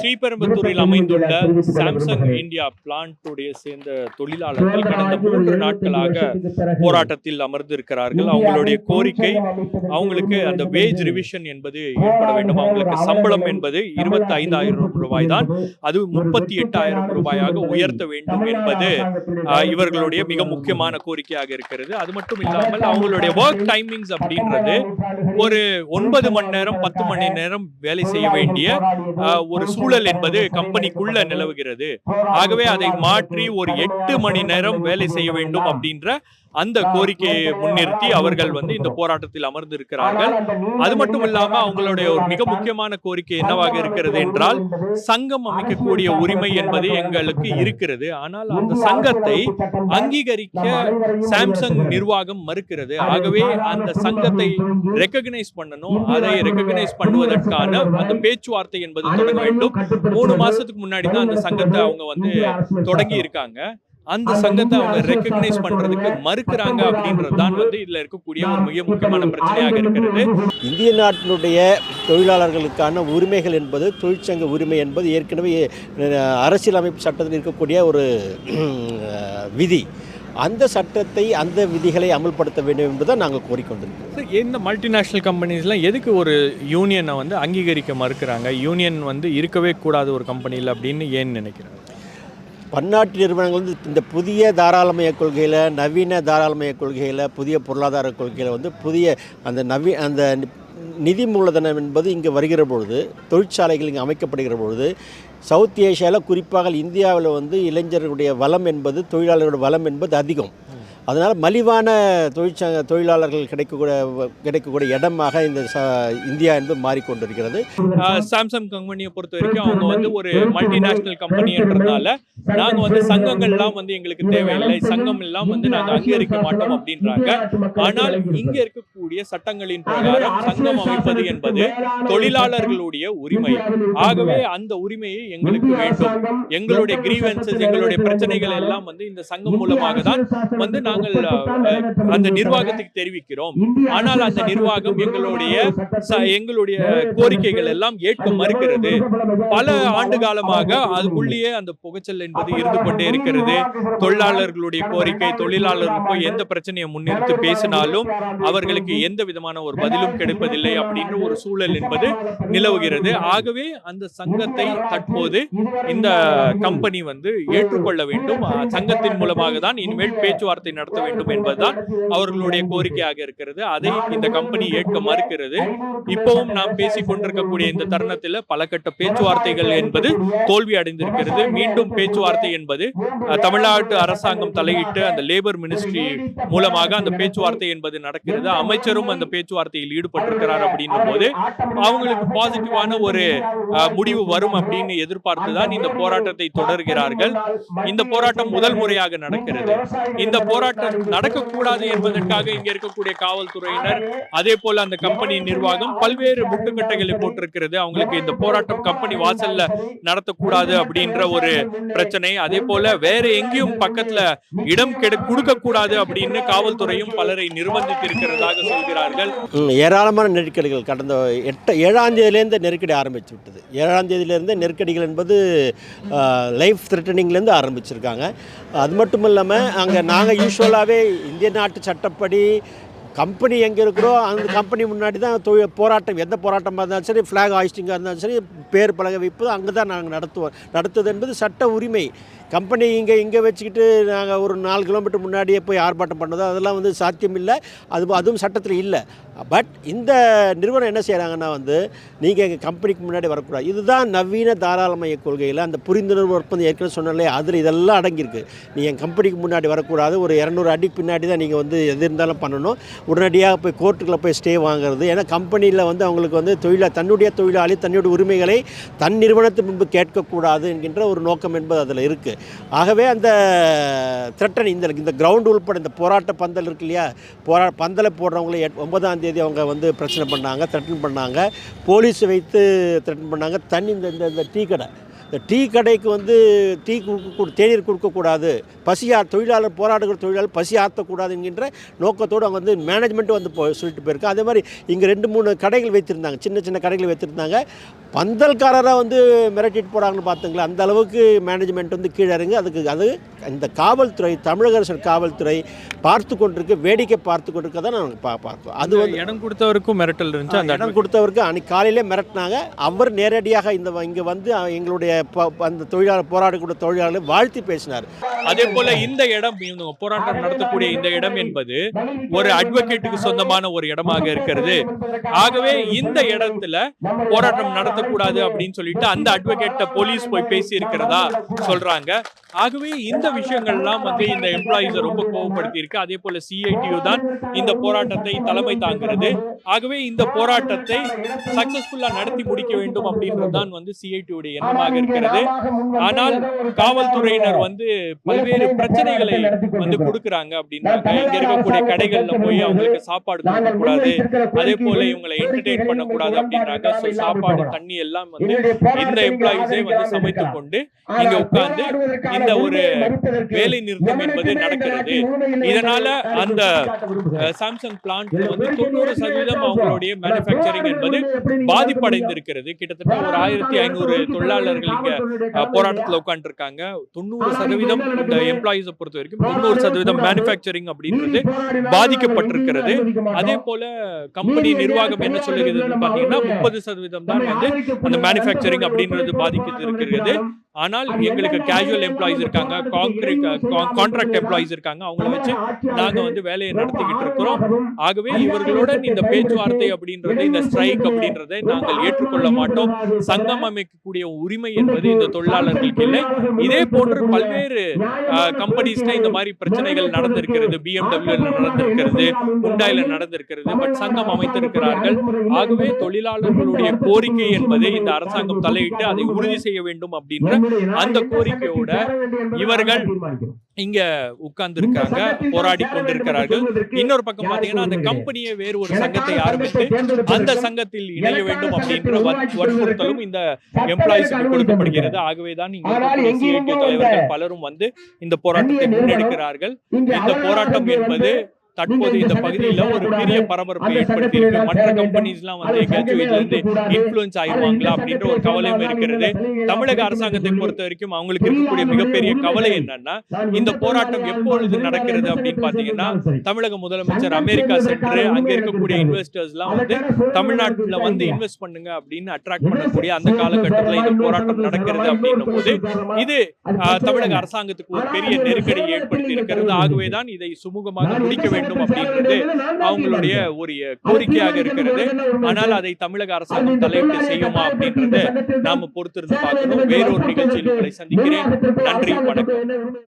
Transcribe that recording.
ஸ்ரீபெரும்புத்தூரில் அமைந்துள்ள Samsung India பிளான்ட்டுடைய சேர்ந்த தொழிலாளர்கள் கடந்த 3 நாட்களாக போராட்டத்தில் அமர்ந்திருக்கிறார்கள். அவங்களுடைய கோரிக்கை, அவங்களுக்கு அந்த வேஜ் ரிவிஷன் என்பது ஏற்பட வேண்டும். அவங்களுக்கு சம்பளம் என்பது 25,000 ரூபாய் தான், அது 38,000 ரூபாயாக உயர்த்த வேண்டும் என்பது இவர்களுடைய மிக முக்கியமான கோரிக்கையாக இருக்கிறது. அது மட்டும் இல்லாமல் அவங்களுடைய ஒர்க் டைமிங்ஸ் அப்படின்றது ஒரு 9 மணி நேரம் 10 மணி நேரம் வேலை செய்ய வேண்டிய ஒரு சூழல் என்பது கம்பெனிக்குள்ள நிலவுகிறது. ஆகவே அதை மாற்றி ஒரு 8 மணி நேரம் வேலை செய்ய வேண்டும் அப்படின்ற அந்த கோரிக்கையை முன்னிறுத்தி அவர்கள் இந்த போராட்டத்தில் அமர்ந்திருக்கிறார்கள். அது மட்டும் இல்லாம அவங்களுடைய ஒரு மிக முக்கியமான கோரிக்கை என்னவாக இருக்கிறது என்றால், சங்கம் அமைக்கக்கூடிய உரிமை என்பது எங்களுக்கு இருக்கிறது. ஆனால் அந்த சங்கத்தை அங்கீகரிக்க சாம்சங் நிர்வாகம் மறுக்கிறது. ஆகவே அந்த சங்கத்தை ரெகக்னைஸ் பண்ணணும். அதை ரெகக்னைஸ் பண்ணுவதற்கான அந்த பேச்சுவார்த்தை என்பது தொடங்க வேண்டும். 3 மாசத்துக்கு முன்னாடி தான் அந்த சங்கத்தை அவங்க தொடங்கி இருக்காங்க. அந்த சங்கத்தை அவங்க ரெகக்னைஸ் பண்றதுக்கு மறுக்கிறாங்க அப்படின்றது தான் இதுல இருக்கக்கூடிய ஒரு மிக முக்கியமான பிரச்சனையாக இருக்கிறது. இந்திய நாட்டினுடைய தொழிலாளர்களுக்கான உரிமைகள் என்பது, தொழிற்சங்க உரிமை என்பது ஏற்கனவே அரசியலமைப்பு சட்டத்தில் இருக்கக்கூடிய ஒரு விதி. அந்த சட்டத்தை, அந்த விதிகளை அமல்படுத்த வேண்டும் என்பதை நாங்கள் கோரிக்கொண்டிருக்கோம். இந்த மல்டிநேஷனல் கம்பெனிஸ்லாம் எதுக்கு ஒரு யூனியனை அங்கீகரிக்க மறுக்கிறாங்க? யூனியன் இருக்கவே கூடாது ஒரு கம்பெனியில் அப்படின்னு ஏன் நினைக்கிறாங்க? பன்னாட்டு நிறுவனங்கள் இந்த புதிய தாராளமய கொள்கையில், நவீன தாராளமய கொள்கையில், புதிய பொருளாதார கொள்கையில் புதிய அந்த நிதி மூலதனம் என்பது இங்கே வருகிற பொழுது, தொழிற்சாலைகள் இங்கே அமைக்கப்படுகிற பொழுது, சவுத் ஏஷியாவில் குறிப்பாக இந்தியாவில் இளைஞர்களுடைய வளம் என்பது, தொழிலாளர்களுடைய வளம் என்பது அதிகம். அதனால் மலிவான தொழிலாளர்கள் கிடைக்கக்கூடிய இடமாக இந்த இந்தியா என்பது மாறிக்கொண்டிருக்கிறது. சாம்சங் கம்பெனியை பொறுத்த வரைக்கும் அவங்க ஒரு மல்டிநேஷனல் கம்பெனின்றதுனால நாங்கள் சங்கங்கள்லாம் எங்களுக்கு தேவையில்லை, சங்கம் எல்லாம் நாங்கள் அங்கீகரிக்க மாட்டோம் அப்படின்றாங்க. ஆனால் இங்க இருக்கக்கூடிய சட்டங்களின் பிரகாரம் சங்கம் அமைப்பது என்பது தொழிலாளர்களுடைய உரிமை. ஆகவே அந்த உரிமையை எங்களுக்கு வேண்டும். எங்களுடைய கிரீவன்சஸ், எங்களுடைய பிரச்சனைகள் எல்லாம் இந்த சங்கம் மூலமாக தான் நாங்கள் அந்த நிர்வாகத்துக்கு தெரிவிக்கிறோம். ஆனால் அந்த நிர்வாகம் எங்களுடைய கோரிக்கைகள் எல்லாம் ஏற்க மறுக்கிறது. பல ஆண்டு காலமாக அதுக்குள்ளேயே அந்த புகைச்சல் என்பது இருந்து கொண்டே இருக்கிறது. தொழிலாளர்களுடைய கோரிக்கை, தொழிலாளர்களுக்கு எந்த பிரச்சனையை முன்னிறுத்தி பேசினாலும் அவர்களுக்கு எந்த விதமான ஒரு பதிலும் கிடைப்பதில்லை அப்படின்ற ஒரு சூழல் என்பது நிலவுகிறது. ஆகவே அந்த சங்கத்தை தற்போது இந்த கம்பெனி ஏற்றுக்கொள்ள வேண்டும். சங்கத்தின் மூலமாக தான் இனிமேல் பேச்சுவார்த்தை நடத்த வேண்டும் என்பதுதான் அவர்களுடைய கோரிக்கையாக இருக்கிறது. அதை இந்த கம்பெனி ஏற்க மறுக்கிறது. இப்பவும் நாம் பேசிக் கொண்டிருக்கக்கூடிய இந்த தருணத்தில் பல கட்ட பேச்சுவார்த்தைகள் என்பது தோல்வி அடைந்திருக்கிறது. மீண்டும் பேச்சுவார்த்தை என்பது தமிழ்நாட்டு அரசாங்கம் தலையிட்டு அந்த லேபர் மினிஸ்ட்ரி மூலமாக அந்த பேச்சுவார்த்தை என்பது நடக்கிறது. அமைச்சரும் அந்த பேச்சுவார்த்தையில் ஈடுபட்டிருக்கிறார் அப்படின்னும் போது அவங்களுக்கு பாசிட்டிவான ஒரு முடிவு வரும் அப்படின்னு எதிர்பார்த்துதான் இந்த போராட்டத்தை தொடர்கிறார்கள். இந்த போராட்டம் முதல் முறையாக நடக்கிறது. இந்த போராட்டம் நடக்கக்கூடாது என்பதற்காக இங்க இருக்கக்கூடிய காவல்துறையினர், அதே போல அந்த கம்பெனி நிர்வாகம் பல்வேறு முட்டுக்கட்டைகளை போட்டிருக்கிறது. அவங்களுக்கு இந்த போராட்டம் கம்பெனி வாசல்ல நடத்தக்கூடாது அப்படின்ற ஒரு பிரச்சனை, அதே போல வேற எங்கேயும் பக்கத்துல இடம் கொடுக்க கூடாது அப்படின்னு காவல்துறையும் பலரை நிர்பந்தித்திருக்கிறதாக சொல்கிறார்கள். ஏராளமான நெருக்கடிகள் கடந்த 7ஆம் தேதியிலிருந்து நெருக்கடி ஆரம்பிச்சு விட்டது. 7ஆம் தேதியிலிருந்து நெருக்கடிகள் என்பது லைஃப் த்ரெட்டனிங்லேருந்து ஆரம்பிச்சிருக்காங்க. அது மட்டும் இல்லாமல் அங்கே நாங்கள் யூஸ்வலாகவே இந்திய நாட்டு சட்டப்படி கம்பெனி எங்கே இருக்கிறோ அந்த கம்பெனி முன்னாடி தான் போராட்டம், எந்த போராட்டமாக இருந்தாலும் சரி, ஃப்ளாக் ஹாய்ஸ்டிங்காக இருந்தாலும் சரி, பேர் பலகை வைப்பது அங்கே தான் நாங்கள் நடத்துவது என்பது சட்ட உரிமை. கம்பெனி இங்கே வச்சுக்கிட்டு நாங்கள் ஒரு 4 கிலோமீட்டர் முன்னாடியே போய் ஆர்ப்பாட்டம் பண்ணதோ அதெல்லாம் சாத்தியம் இல்லை. அதுவும் சட்டத்தில் இல்லை. பட் இந்த நிறுவனம் என்ன செய்கிறாங்கன்னா நீங்கள் எங்கள் கம்பெனிக்கு முன்னாடி வரக்கூடாது. இதுதான் நவீன தாராளமய கொள்கையில் அந்த புரிந்துணர்வு ஒப்பந்தம் ஏற்கனவே சொன்னாலே அதில் இதெல்லாம் அடங்கியிருக்கு. நீங்கள் எங்கள் கம்பெனிக்கு முன்னாடி வரக்கூடாது, ஒரு 200 அடிக்கு பின்னாடி தான் நீங்கள் எது இருந்தாலும் பண்ணணும், உடனடியாக போய் கோர்ட்டுக்குள்ளே போய் ஸ்டே வாங்குறது. ஏன்னா கம்பெனியில் அவங்களுக்கு தன்னுடைய தொழிலாளி தன்னுடைய உரிமைகளை தன் நிறுவனத்துக்கு முன்பு கேட்கக்கூடாது என்கின்ற ஒரு நோக்கம் என்பது அதில் இருக்குது. ஆகவே அந்த த்ரெட்டன் இந்த கிரவுண்ட் உள்பட இந்த போராட்ட பந்தல் இருக்கு இல்லையா, பந்தலை போடுறவங்களே 9ஆம் தேதி அவங்க பிரச்சனை பண்ணாங்க, த்ரெட்டன் பண்ணாங்க, போலீஸை வைத்து த்ரெட்டன் பண்ணாங்க. இந்த டீ கடை இந்த டீ கடைக்கு வந்து டீ தேநீர் கொடுக்கக்கூடாது, தொழிலாளர் போராடுகிற தொழிலாளர் பசி ஆற்றக்கூடாது என்கின்ற நோக்கத்தோடு அவங்க வந்து மேனேஜ்மெண்ட்டும் வந்து சொல்லிட்டு போயிருக்காங்க. அதே மாதிரி இங்கே 2-3 கடைகள் வைத்திருந்தாங்க, சின்ன சின்ன கடைகள் வைத்திருந்தாங்க. பந்தல்காரராக வந்து மிரட்டிட்டு போகிறாங்கன்னு பார்த்துங்களேன். அந்த அளவுக்கு மேனேஜ்மெண்ட் வந்து கீழே இறங்கி அது இந்த காவல்துறை, தமிழக அரசு காவல்துறை பார்த்து கொண்டிருக்கு, வேடிக்கை பார்த்து கொண்டிருக்க தான் நாங்கள் பார்ப்போம். அது வந்து இடம் கொடுத்தவருக்கும் மிரட்டல் இருந்துச்சு. அந்த இடம் கொடுத்தவருக்கு அன்றைக்கி காலையிலே மிரட்டினாங்க. அவர் நேரடியாக இங்கே வந்து எங்களுடைய அந்த போராடக்கூடிய தொழிலாளர்களை வாழ்த்தி பேசினார். அதே போல இந்த இடம், போராட்டம் நடத்தக்கூடிய இந்த இடம் என்பது ஒரு அட்வொகேட்டுக்கு சொந்தமான ஒரு இடமாக இருக்கிறது. ஆகவே இந்த இடத்துல போராட்டம் நடத்தக்கூடாது அப்படின்னு சொல்லிட்டு அந்த அட்வொகேட்ட போலீஸ் போய் பேசி இருக்கிறதா சொல்றாங்க. ஆகவே இந்த விஷயங்கள்லாம் வந்து இந்த எம்ப்ளாயிஸை ரொம்ப கோபப்படுத்தி இருக்கு. அதே போல சிஐடியு தான் இந்த போராட்டத்தை தலைமை தாங்கிறது. ஆகவே இந்த போராட்டத்தை சக்சஸ்ஃபுல்லா நடத்தி முடிக்க வேண்டும் அப்படின்றதுதான் வந்து சிஐடியுடைய எண்ணமாக இருக்கிறது. ஆனால் காவல்துறையினர் வந்து பல்வேறு பிரச்சனைகளை வந்து கொடுக்குறாங்க அப்படின்றாங்க. இங்க இருக்கக்கூடிய கடைகள்ல போய் அவங்களுக்கு சாப்பாடு கொடுக்கக்கூடாது, அதே போல இவங்களை என்டர்டெயின் பண்ணக்கூடாது அப்படின்றாங்க. ஸோ சாப்பாடு தண்ணி எல்லாம் வந்து இந்த எம்ப்ளாயிஸே வந்து சமைத்து கொண்டு இங்க உட்கார்ந்து இந்த ஒரு வேலை நிறுத்தம் என்பது நடக்கிறது. இதனால அந்த சாம்சங் பிளான்ட் வந்து 90% அவங்களுடைய மேனுஃபேக்சரிங் என்பது பாதிப்படைந்திருக்கிறது. கிட்டத்தட்ட ஒரு 1500 தொழிலாளர்கள் இங்க போராட்டத்தில் உட்கார்ந்து இருக்காங்க. 90% இந்த எம்ப்ளாயிஸை பொறுத்த வரைக்கும் 90% மேனுஃபேக்சரிங் அப்படின்றது பாதிக்கப்பட்டிருக்கிறது. அதே போல கம்பெனி நிர்வாகம் என்ன சொல்லுகிறதுன்னு பாத்தீங்கன்னா 30% தான் வந்து அந்த மேனுஃபேக்சரிங் அப்படின்றது பாதிக்கிறது. ஆனால் எங்களுக்கு கேஷுவல் எம்ப்ளாயிஸ் இருக்காங்க, கான்ட்ராக்ட் எம்ப்ளாயிஸ் இருக்காங்க, அவங்கள வச்சு நாங்க வந்து வேலையை நடத்திக்கிட்டு இருக்கிறோம். ஆகவே இவர்களுடன் இந்த பேச்சுவார்த்தை அப்படின்றது, இந்த ஸ்ட்ரைக் அப்படின்றதை நாங்கள் ஏற்றுக்கொள்ள மாட்டோம். சங்கம் அமைக்கக்கூடிய உரிமை என்பது இந்த தொழிலாளர்களுக்கு இல்லை. இதே போன்று பல்வேறு கம்பெனிஸ்ல இந்த மாதிரி பிரச்சனைகள் நடந்திருக்கிறது. BMW நடந்திருக்கிறது, ஹுண்டாயில நடந்திருக்கிறது. பட் சங்கம் அமைத்திருக்கிறார்கள். ஆகவே தொழிலாளர்களுடைய கோரிக்கை என்பதை இந்த அரசாங்கம் தலையிட்டு அதை உறுதி செய்ய வேண்டும் அப்படின்ற அந்த கோரிக்கையோட இவர்கள் இங்க உட்கார்ந்து இருக்காங்க, போராடி கொண்டிருக்கிறார்கள். இன்னொரு பக்கம் பாத்தீங்கன்னா அந்த கம்பெனியை வேறு ஒரு சங்கத்தை ஆரம்பித்து அந்த சங்கத்தில் இணைய வேண்டும் அப்படின்ற வற்புறுத்தலும் இந்த எம்ப்ளாயிஸுக்கு கொடுக்கப்படுகிறது. ஆகவேதான் இங்க சிஐடி தலைவர்கள் பலரும் வந்து இந்த போராட்டத்தை முன்னெடுக்கிறார்கள். இந்த போராட்டம் என்பது தற்போது இந்த பகுதியில ஒரு பெரிய பரபரப்பை ஏற்படுத்தி இருக்கு. மற்ற கம்பெனிஸ் எல்லாம் வந்து எங்கேயாச்சும் இதுல இருந்து இன்ஃபுளுன்ஸ் ஆயிடுவாங்களா அப்படின்ற ஒரு கவலையும் இருக்கிறது. தமிழக அரசாங்கத்தை பொறுத்த வரைக்கும் அவங்களுக்கு இருக்கக்கூடிய மிகப்பெரிய கவலை என்னன்னா, இந்த போராட்டம் எப்பொழுது நடக்கிறது அப்படின்னு பாத்தீங்கன்னா, தமிழக முதலமைச்சர் அமெரிக்கா சென்று அங்க இருக்கக்கூடிய இன்வெஸ்டர்ஸ் எல்லாம் வந்து தமிழ்நாட்டுல வந்து இன்வெஸ்ட் பண்ணுங்க அப்படின்னு அட்ராக்ட் பண்ணக்கூடிய அந்த காலகட்டத்துல இந்த போராட்டம் நடக்கிறது அப்படின்னும் போது இது தமிழக அரசாங்கத்துக்கு ஒரு பெரிய நெருக்கடியை ஏற்படுத்தி இருக்கிறது. ஆகவேதான் இதை சுமூகமாக முடிக்க வேண்டும் அப்படின்றது அவங்களுடைய ஒரு கோரிக்கையாக இருக்கிறது. ஆனால் அதை தமிழக அரசாங்கம் தலையிட்டு செய்யுமா அப்படின்றத நாம பொறுத்திருந்து பார்க்கணும். வேறொரு நிகழ்ச்சியில் உங்களை சந்திக்கிறேன். நன்றி, வணக்கம்.